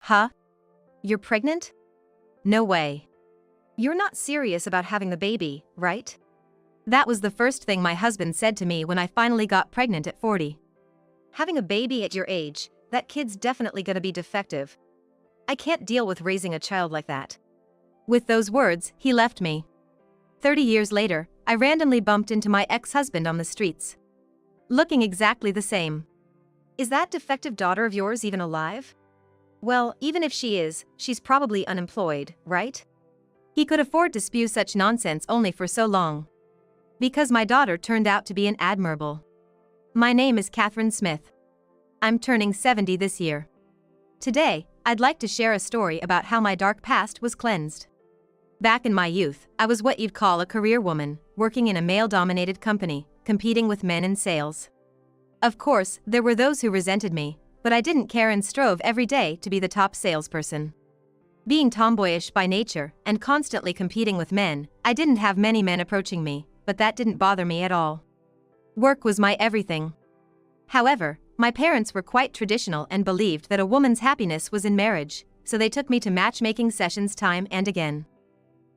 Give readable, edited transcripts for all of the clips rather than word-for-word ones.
Huh? You're pregnant? No way. You're not serious about having the baby, right? That was the first thing my husband said to me when I finally got pregnant at 40. Having a baby at your age, that kid's definitely gonna be defective. I can't deal with raising a child like that. With those words, he left me. 30 years later, I randomly bumped into my ex-husband on the streets. Looking exactly the same. Is that defective daughter of yours even alive? Well, even if she is, she's probably unemployed, right? He could afford to spew such nonsense only for so long. Because my daughter turned out to be an admirable. My name is Catherine Smith. I'm turning 70 this year. Today, I'd like to share a story about how my dark past was cleansed. Back in my youth, I was what you'd call a career woman, working in a male-dominated company, competing with men in sales. Of course, there were those who resented me, but I didn't care and strove every day to be the top salesperson. Being tomboyish by nature and constantly competing with men, I didn't have many men approaching me, but that didn't bother me at all. Work was my everything. However, my parents were quite traditional and believed that a woman's happiness was in marriage, so they took me to matchmaking sessions time and again.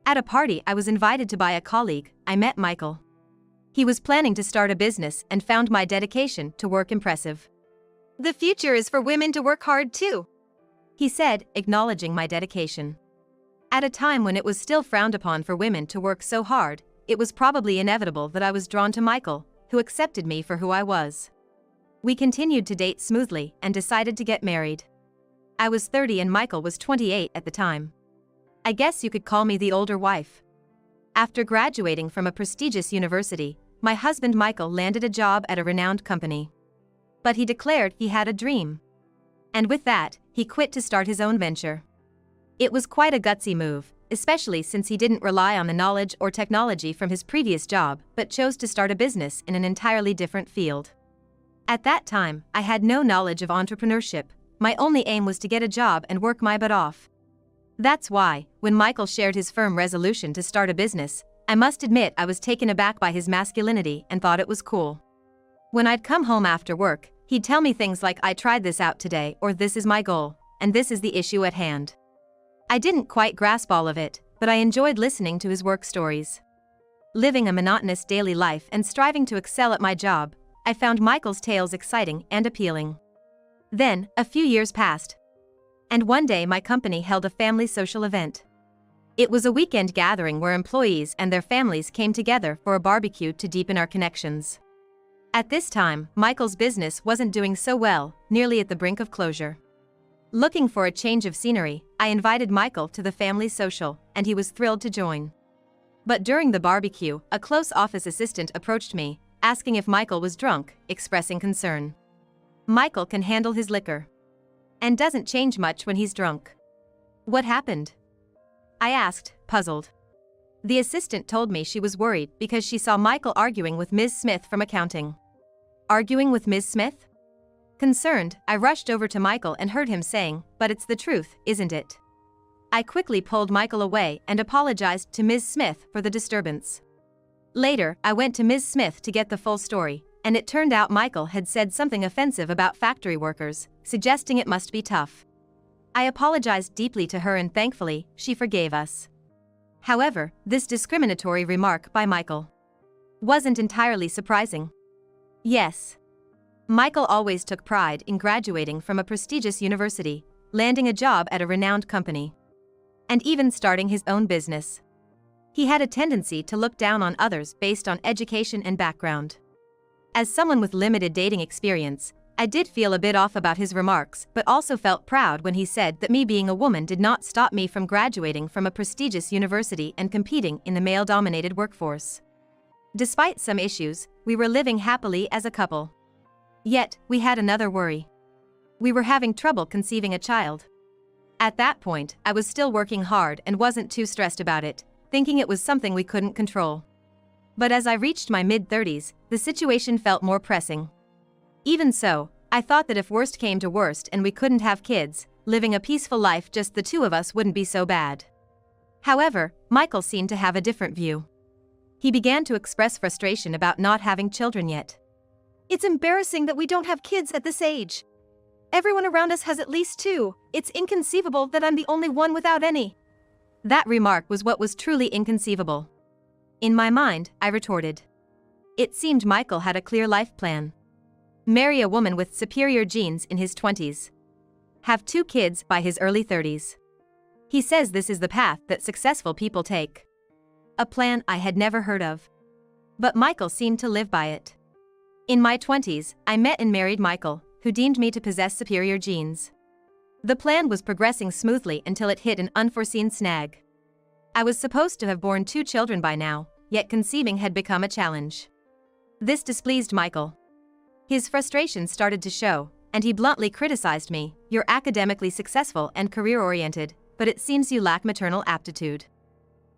At a party I was invited to by a colleague, I met Michael. He was planning to start a business and found my dedication to work impressive. "The future is for women to work hard too," he said, acknowledging my dedication. At a time when it was still frowned upon for women to work so hard, it was probably inevitable that I was drawn to Michael, who accepted me for who I was. We continued to date smoothly and decided to get married. I was 30 and Michael was 28 at the time. I guess you could call me the older wife. After graduating from a prestigious university, my husband Michael landed a job at a renowned company. But he declared he had a dream. And with that, he quit to start his own venture. It was quite a gutsy move, especially since he didn't rely on the knowledge or technology from his previous job, but chose to start a business in an entirely different field. At that time, I had no knowledge of entrepreneurship. My only aim was to get a job and work my butt off. That's why, when Michael shared his firm resolution to start a business, I must admit I was taken aback by his masculinity and thought it was cool. When I'd come home after work, he'd tell me things like, "I tried this out today," or "This is my goal, and this is the issue at hand." I didn't quite grasp all of it, but I enjoyed listening to his work stories. Living a monotonous daily life and striving to excel at my job, I found Michael's tales exciting and appealing. Then, a few years passed. And one day my company held a family social event. It was a weekend gathering where employees and their families came together for a barbecue to deepen our connections. At this time, Michael's business wasn't doing so well, nearly at the brink of closure. Looking for a change of scenery, I invited Michael to the family social, and he was thrilled to join. But during the barbecue, a close office assistant approached me, asking if Michael was drunk, expressing concern. Michael can handle his liquor. And doesn't change much when he's drunk. What happened? I asked, puzzled. The assistant told me she was worried because she saw Michael arguing with Ms. Smith from accounting. Arguing with Ms. Smith? Concerned, I rushed over to Michael and heard him saying, "But it's the truth, isn't it?" I quickly pulled Michael away and apologized to Ms. Smith for the disturbance. Later, I went to Ms. Smith to get the full story, and it turned out Michael had said something offensive about factory workers, suggesting it must be tough. I apologized deeply to her and thankfully, she forgave us. However, this discriminatory remark by Michael wasn't entirely surprising. Yes. Michael always took pride in graduating from a prestigious university, landing a job at a renowned company, and even starting his own business. He had a tendency to look down on others based on education and background. As someone with limited dating experience, I did feel a bit off about his remarks, but also felt proud when he said that me being a woman did not stop me from graduating from a prestigious university and competing in the male-dominated workforce. Despite some issues, we were living happily as a couple. Yet, we had another worry. We were having trouble conceiving a child. At that point, I was still working hard and wasn't too stressed about it, thinking it was something we couldn't control. But as I reached my mid-30s, the situation felt more pressing. Even so, I thought that if worst came to worst and we couldn't have kids, living a peaceful life just the two of us wouldn't be so bad. However, Michael seemed to have a different view. He began to express frustration about not having children yet. "It's embarrassing that we don't have kids at this age. Everyone around us has at least two. It's inconceivable that I'm the only one without any. That remark was what was truly inconceivable. In my mind, I retorted. It seemed Michael had a clear life plan. Marry a woman with superior genes in his 20s. Have 2 kids by his early 30s. He says this is the path that successful people take. A plan I had never heard of. But Michael seemed to live by it. In my 20s, I met and married Michael, who deemed me to possess superior genes. The plan was progressing smoothly until it hit an unforeseen snag. I was supposed to have borne 2 children by now, yet conceiving had become a challenge. This displeased Michael. His frustration started to show, and he bluntly criticized me. You're academically successful and career-oriented, but it seems you lack maternal aptitude.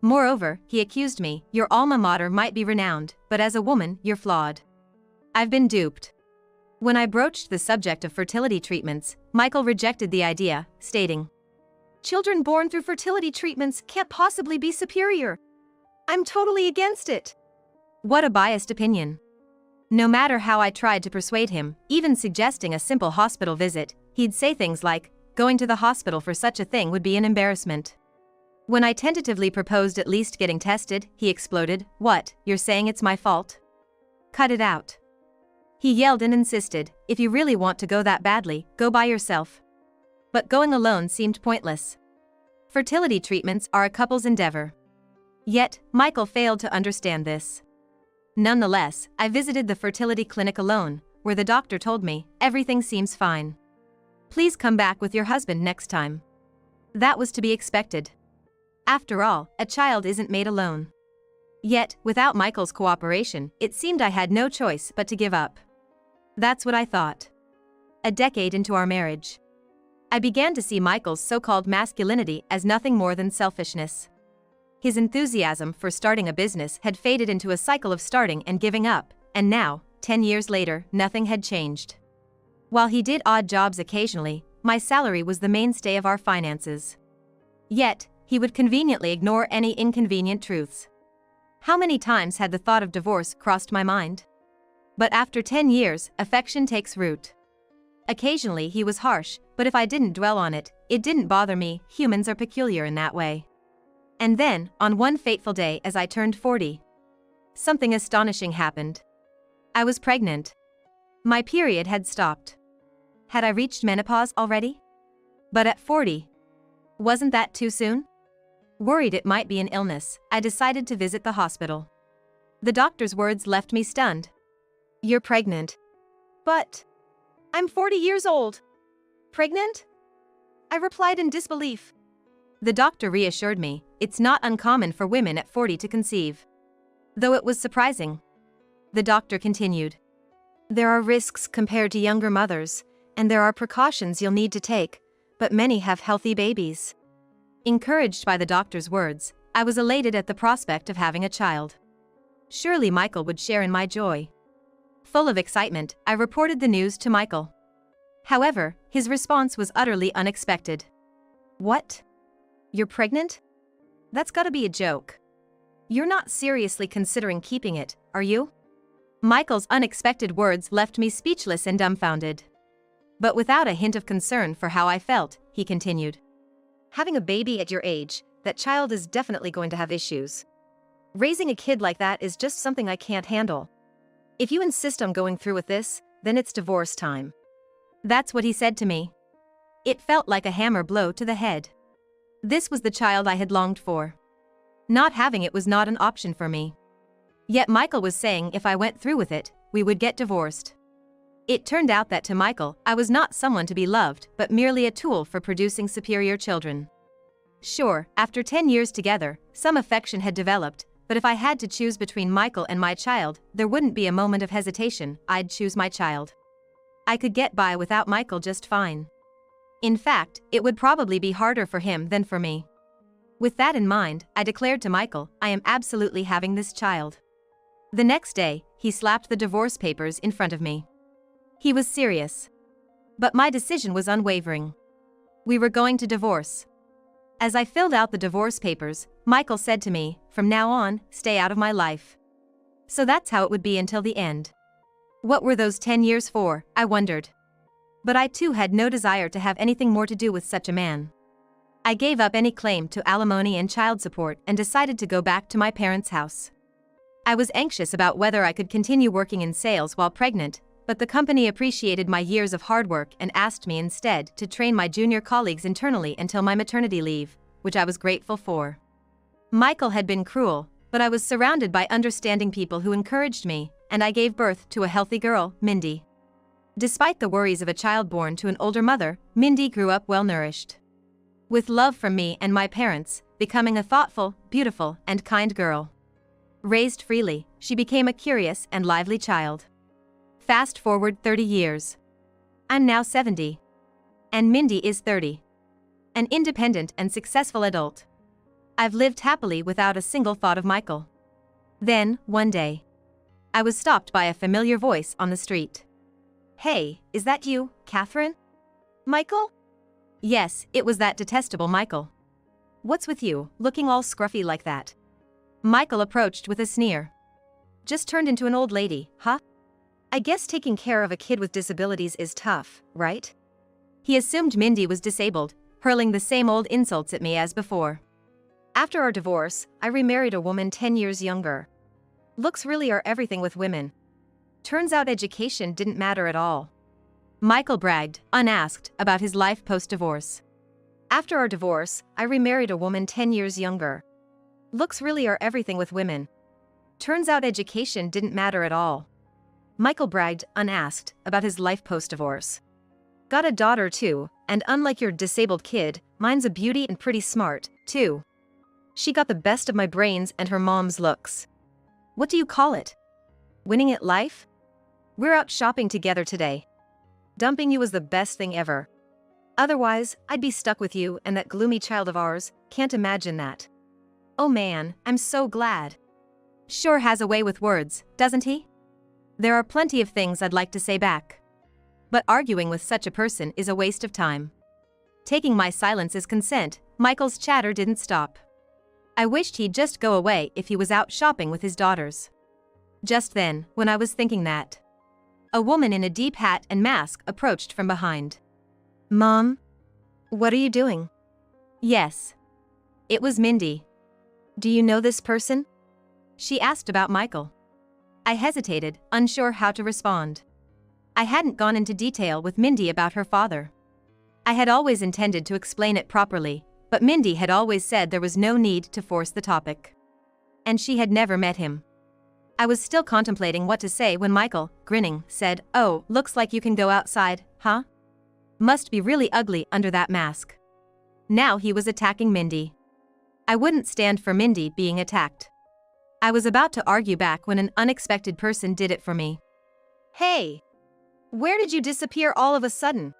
Moreover, he accused me, your alma mater might be renowned, but as a woman, you're flawed. I've been duped. When I broached the subject of fertility treatments, Michael rejected the idea, stating, children born through fertility treatments can't possibly be superior. I'm totally against it. What a biased opinion. No matter how I tried to persuade him, even suggesting a simple hospital visit, he'd say things like, going to the hospital for such a thing would be an embarrassment. When I tentatively proposed at least getting tested, he exploded, what, you're saying it's my fault? Cut it out. He yelled and insisted, if you really want to go that badly, go by yourself. But going alone seemed pointless. Fertility treatments are a couple's endeavor. Yet, Michael failed to understand this. Nonetheless, I visited the fertility clinic alone, where the doctor told me, everything seems fine. Please come back with your husband next time. That was to be expected. After all, a child isn't made alone. Yet, without Michael's cooperation, it seemed I had no choice but to give up. That's what I thought. A decade into our marriage, I began to see Michael's so-called masculinity as nothing more than selfishness. His enthusiasm for starting a business had faded into a cycle of starting and giving up, and now, 10 years later, nothing had changed. While he did odd jobs occasionally, my salary was the mainstay of our finances. Yet, he would conveniently ignore any inconvenient truths. How many times had the thought of divorce crossed my mind? But after 10 years, affection takes root. Occasionally he was harsh, but if I didn't dwell on it, it didn't bother me. Humans are peculiar in that way. And then, on one fateful day as I turned 40, something astonishing happened. I was pregnant. My period had stopped. Had I reached menopause already? But at 40, wasn't that too soon? Worried it might be an illness, I decided to visit the hospital. The doctor's words left me stunned. You're pregnant. But I'm 40 years old. Pregnant? I replied in disbelief. The doctor reassured me, it's not uncommon for women at 40 to conceive. Though it was surprising. The doctor continued. There are risks compared to younger mothers, and there are precautions you'll need to take, but many have healthy babies. Encouraged by the doctor's words, I was elated at the prospect of having a child. Surely Michael would share in my joy. Full of excitement, I reported the news to Michael. However, his response was utterly unexpected. What? You're pregnant? That's gotta be a joke. You're not seriously considering keeping it, are you? Michael's unexpected words left me speechless and dumbfounded. But without a hint of concern for how I felt, he continued. Having a baby at your age, that child is definitely going to have issues. Raising a kid like that is just something I can't handle. If you insist on going through with this, then it's divorce time. That's what he said to me. It felt like a hammer blow to the head. This was the child I had longed for. Not having it was not an option for me. Yet Michael was saying if I went through with it, we would get divorced. It turned out that to Michael, I was not someone to be loved, but merely a tool for producing superior children. Sure, after 10 years together, some affection had developed, but if I had to choose between Michael and my child, there wouldn't be a moment of hesitation. I'd choose my child. I could get by without Michael just fine. In fact, it would probably be harder for him than for me. With that in mind, I declared to Michael, I am absolutely having this child. The next day, he slapped the divorce papers in front of me. He was serious. But my decision was unwavering. We were going to divorce. As I filled out the divorce papers, Michael said to me, from now on, stay out of my life. So that's how it would be until the end. What were those 10 years for, I wondered. But I too had no desire to have anything more to do with such a man. I gave up any claim to alimony and child support and decided to go back to my parents' house. I was anxious about whether I could continue working in sales while pregnant, but the company appreciated my years of hard work and asked me instead to train my junior colleagues internally until my maternity leave, which I was grateful for. Michael had been cruel, but I was surrounded by understanding people who encouraged me, and I gave birth to a healthy girl, Mindy. Despite the worries of a child born to an older mother, Mindy grew up well-nourished. With love from me and my parents, becoming a thoughtful, beautiful, and kind girl. Raised freely, she became a curious and lively child. Fast forward 30 years. I'm now 70. And Mindy is 30. An independent and successful adult. I've lived happily without a single thought of Michael. Then, one day, I was stopped by a familiar voice on the street. "Hey, is that you, Catherine?" "Michael?" Yes, it was that detestable Michael. "What's with you, looking all scruffy like that?" Michael approached with a sneer. "Just turned into an old lady, huh? I guess taking care of a kid with disabilities is tough, right?" He assumed Mindy was disabled, hurling the same old insults at me as before. "After our divorce, I remarried a woman 10 years younger. Looks really are everything with women. Turns out education didn't matter at all." Michael bragged, unasked, about his life post-divorce. "After our divorce, I remarried a woman 10 years younger. Looks really are everything with women. Turns out education didn't matter at all." Michael bragged, unasked, about his life post-divorce. "Got a daughter too, and unlike your disabled kid, mine's a beauty and pretty smart, too. She got the best of my brains and her mom's looks. What do you call it? Winning at life? We're out shopping together today. Dumping you was the best thing ever. Otherwise, I'd be stuck with you and that gloomy child of ours, can't imagine that. Oh man, I'm so glad." Sure has a way with words, doesn't he? There are plenty of things I'd like to say back. But arguing with such a person is a waste of time. Taking my silence as consent, Michael's chatter didn't stop. I wished he'd just go away if he was out shopping with his daughters. Just then, when I was thinking that, a woman in a deep hat and mask approached from behind. "Mom? What are you doing?" Yes. It was Mindy. "Do you know this person?" She asked about Michael. I hesitated, unsure how to respond. I hadn't gone into detail with Mindy about her father. I had always intended to explain it properly, but Mindy had always said there was no need to force the topic. And she had never met him. I was still contemplating what to say when Michael, grinning, said, "Oh, looks like you can go outside, huh? Must be really ugly under that mask." Now he was attacking Mindy. I wouldn't stand for Mindy being attacked. I was about to argue back when an unexpected person did it for me. "Hey! Where did you disappear all of a sudden?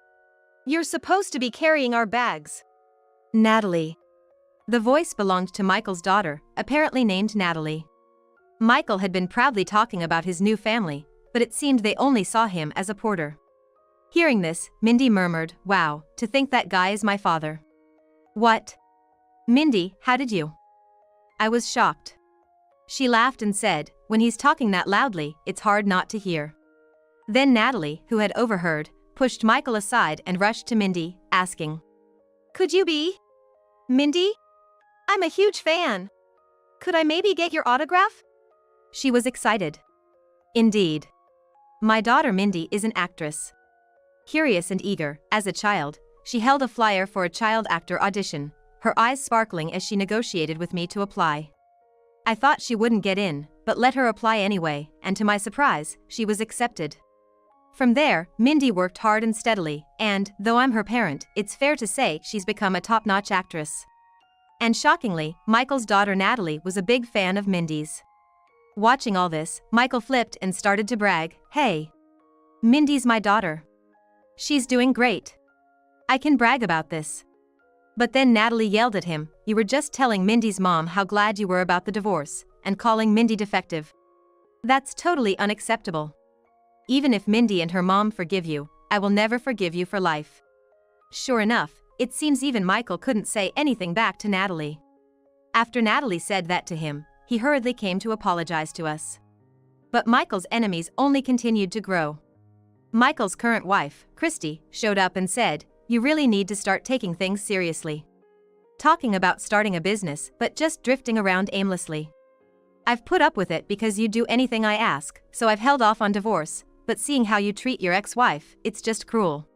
You're supposed to be carrying our bags." "Natalie." The voice belonged to Michael's daughter, apparently named Natalie. Michael had been proudly talking about his new family, but it seemed they only saw him as a porter. Hearing this, Mindy murmured, "Wow, to think that guy is my father." "What? Mindy, how did you?" I was shocked. She laughed and said, "When he's talking that loudly, it's hard not to hear." Then Natalie, who had overheard, pushed Michael aside and rushed to Mindy, asking, "Could you be Mindy? I'm a huge fan. Could I maybe get your autograph?" She was excited. Indeed. My daughter Mindy is an actress. Curious and eager, as a child, she held a flyer for a child actor audition, her eyes sparkling as she negotiated with me to apply. I thought she wouldn't get in, but let her apply anyway, and to my surprise, she was accepted. From there, Mindy worked hard and steadily, and, though I'm her parent, it's fair to say she's become a top-notch actress. And shockingly, Michael's daughter Natalie was a big fan of Mindy's. Watching all this, Michael flipped and started to brag, "Hey! Mindy's my daughter. She's doing great. I can brag about this." But then Natalie yelled at him, "You were just telling Mindy's mom how glad you were about the divorce, and calling Mindy defective. That's totally unacceptable. Even if Mindy and her mom forgive you, I will never forgive you for life." Sure enough, it seems even Michael couldn't say anything back to Natalie. After Natalie said that to him, he hurriedly came to apologize to us. But Michael's enemies only continued to grow. Michael's current wife, Christy, showed up and said, "You really need to start taking things seriously. Talking about starting a business, but just drifting around aimlessly. I've put up with it because you do anything I ask, so I've held off on divorce, but seeing how you treat your ex-wife, it's just cruel.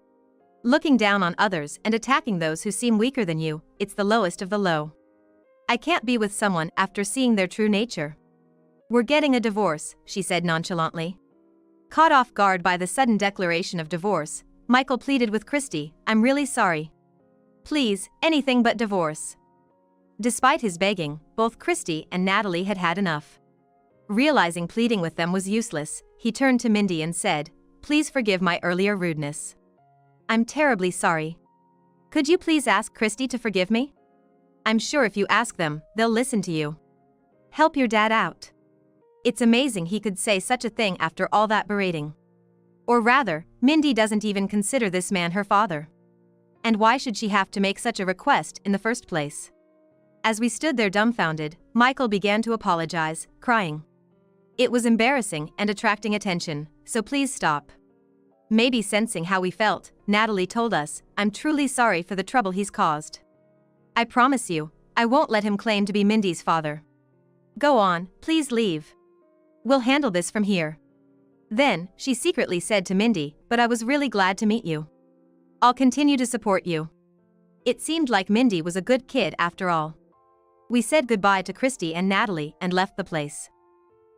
Looking down on others and attacking those who seem weaker than you, it's the lowest of the low. I can't be with someone after seeing their true nature." "We're getting a divorce," she said nonchalantly. Caught off guard by the sudden declaration of divorce, Michael pleaded with Christy, "I'm really sorry. Please, anything but divorce." Despite his begging, both Christy and Natalie had had enough. Realizing pleading with them was useless, he turned to Mindy and said, "Please forgive my earlier rudeness. I'm terribly sorry. Could you please ask Christy to forgive me? I'm sure if you ask them, they'll listen to you. Help your dad out." It's amazing he could say such a thing after all that berating. Or rather, Mindy doesn't even consider this man her father. And why should she have to make such a request in the first place? As we stood there dumbfounded, Michael began to apologize, crying. It was embarrassing and attracting attention, so please stop. Maybe sensing how we felt, Natalie told us, "I'm truly sorry for the trouble he's caused. I promise you, I won't let him claim to be Mindy's father. Go on, please leave. We'll handle this from here." Then, she secretly said to Mindy, "But I was really glad to meet you. I'll continue to support you." It seemed like Mindy was a good kid after all. We said goodbye to Christy and Natalie and left the place.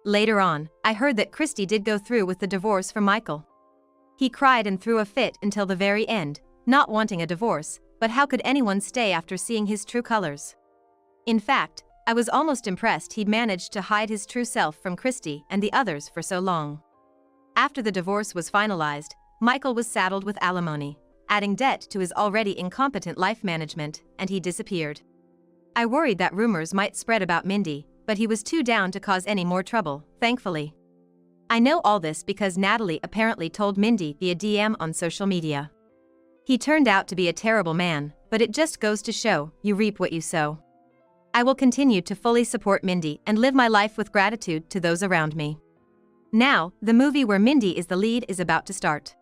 Later on, I heard that Christy did go through with the divorce from Michael. He cried and threw a fit until the very end, not wanting a divorce, but how could anyone stay after seeing his true colors? In fact, I was almost impressed he'd managed to hide his true self from Christy and the others for so long. After the divorce was finalized, Michael was saddled with alimony, adding debt to his already incompetent life management, and he disappeared. I worried that rumors might spread about Mindy, but he was too down to cause any more trouble, thankfully. I know all this because Natalie apparently told Mindy via DM on social media. He turned out to be a terrible man, but it just goes to show, you reap what you sow. I will continue to fully support Mindy and live my life with gratitude to those around me. Now, the movie where Mindy is the lead is about to start.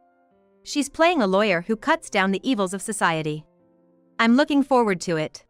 She's playing a lawyer who cuts down the evils of society. I'm looking forward to it.